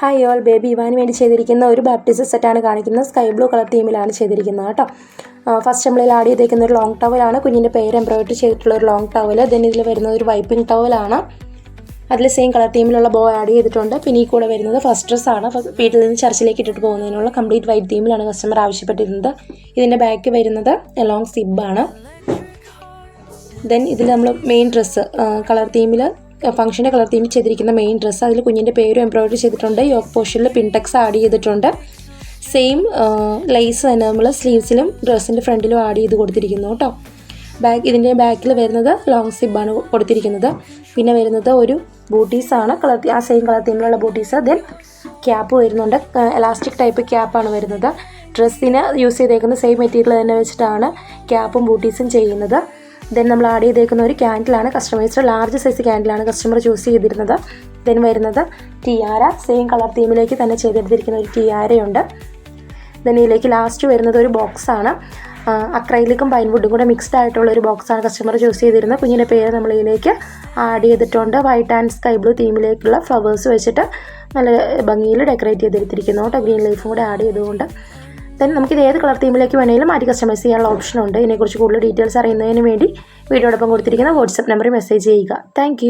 Hi all, baby Ivan വേണ്ടി ചെയ്തിരിക്കുന്ന ഒരു ബാപ്റ്റിസം സെറ്റാണ് കാണിക്കുന്നത്. സ്കൈ ബ്ലൂ കളർ തീമിലാണ് ചെയ്തിരിക്കുന്നത് കേട്ടോ. ഫസ്റ്റ് നമ്മളിൽ ആഡ് ചെയ്തേക്കുന്ന ഒരു ലോങ് ടവലാണ്. കുഞ്ഞിൻ്റെ പേര് എംബ്രോയിഡറി ചെയ്തിട്ടുള്ള ഒരു ലോങ് ടവൽ. ദെൻ ഇതിൽ വരുന്നത് ഒരു വൈപ്പിംഗ് ടവലാണ്. അതിൽ സെയിം കളർ തീമിലുള്ള ബോ ആഡ് ചെയ്തിട്ടുണ്ട്. പിന്നെ ഈ കൂടെ വരുന്നത് ഫസ്റ്റ് ഡ്രസ്സാണ്. വീട്ടിൽ നിന്ന് ചർച്ചിലേക്ക് ഇട്ടിട്ട് പോകുന്നതിനുള്ള കംപ്ലീറ്റ് വൈറ്റ് തീമിലാണ് കസ്റ്റമർ ആവശ്യപ്പെട്ടിരുന്നത്. ഇതിൻ്റെ ബാക്ക് വരുന്നത് ലോങ് സിബാണ്. ദെൻ ഇതിൽ നമ്മൾ മെയിൻ ഡ്രസ്സ് കളർ തീമിൽ ഫംഗ്ഷൻ്റെ കളർ തീമിൽ ചെയ്തിരിക്കുന്ന മെയിൻ ഡ്രസ്സ്. അതിൽ കുഞ്ഞിൻ്റെ പേരും എംബ്രോയിഡറി ചെയ്തിട്ടുണ്ട്. യോക്ക് പോർഷനിൽ പിൻടെക്സ് ആഡ് ചെയ്തിട്ടുണ്ട്. സെയിം ലൈസ് തന്നെ നമ്മൾ സ്ലീവ്സിലും ഡ്രസ്സിൻ്റെ ഫ്രണ്ടിലും ആഡ് ചെയ്ത് കൊടുത്തിരിക്കുന്നു കേട്ടോ. ഇതിൻ്റെ ബാക്കിൽ വരുന്നത് ലോങ് സിബാണ് കൊടുത്തിരിക്കുന്നത്. പിന്നെ വരുന്നത് ഒരു ബൂട്ടീസാണ്, ആ സെയിം കളർ തീമിലുള്ള ബൂട്ടീസ്. ദെൻ ക്യാപ്പ് വരുന്നുണ്ട്, എലാസ്റ്റിക് ടൈപ്പ് ക്യാപ്പാണ് വരുന്നത്. ഡ്രസ്സിന് യൂസ് ചെയ്തേക്കുന്ന സെയിം മെറ്റീരിയൽ തന്നെ വെച്ചിട്ടാണ് ക്യാപ്പും ബൂട്ടീസും ചെയ്യുന്നത്. ദെൻ നമ്മൾ ആഡ് ചെയ്തേക്കുന്ന ഒരു ക്യാൻഡിലാണ്, കസ്റ്റമൈസ്ഡ് ലാർജ് സൈസ് ക്യാൻഡിലാണ് കസ്റ്റമർ ചൂസ് ചെയ്തിരുന്നത്. ദെൻ വരുന്നത് ടിയാര, സെയിം കളർ തീമിലേക്ക് തന്നെ ചെയ്തെടുത്തിരിക്കുന്ന ഒരു ടിയാരയുണ്ട്. ദെൻ ഇതിലേക്ക് ലാസ്റ്റ് വരുന്നത് ഒരു ബോക്സാണ്. അക്രൈലിക്കും പൈൻവുഡും കൂടെ മിക്സ്ഡ് ആയിട്ടുള്ള ഒരു ബോക്സാണ് കസ്റ്റമർ ചൂസ് ചെയ്തിരുന്നത്. കുഞ്ഞിൻ്റെ പേര് നമ്മൾ ഇതിലേക്ക് ആഡ് ചെയ്തിട്ടുണ്ട്. വൈറ്റ് ആൻഡ് സ്കൈ ബ്ലൂ തീമിലേക്കുള്ള ഫ്ലവേഴ്സ് വെച്ചിട്ട് നല്ല ഭംഗിയിൽ ഡെക്കറേറ്റ് ചെയ്തെടുത്തിരിക്കുന്നു കേട്ടോ. ഗ്രീൻ ലീഫും കൂടെ ആഡ് ചെയ്തുകൊണ്ട്. ദെൻ നമുക്കിത് ഏത് കളർ തീമിലേക്ക് വേണമെങ്കിലും മാറ്റി കസ്റ്റമൈസ് ചെയ്യാനുള്ള ഓപ്ഷനുണ്ട്. ഇതിനെക്കുറിച്ച് കൂടുതൽ ഡീറ്റെയിൽസ് അറിയുന്നതിന് വേണ്ടി വീഡിയോടൊപ്പം കൊടുത്തിരിക്കുന്ന വാട്സപ്പ് നമ്പറിൽ മെസ്സേജ് ചെയ്യുക. താങ്ക്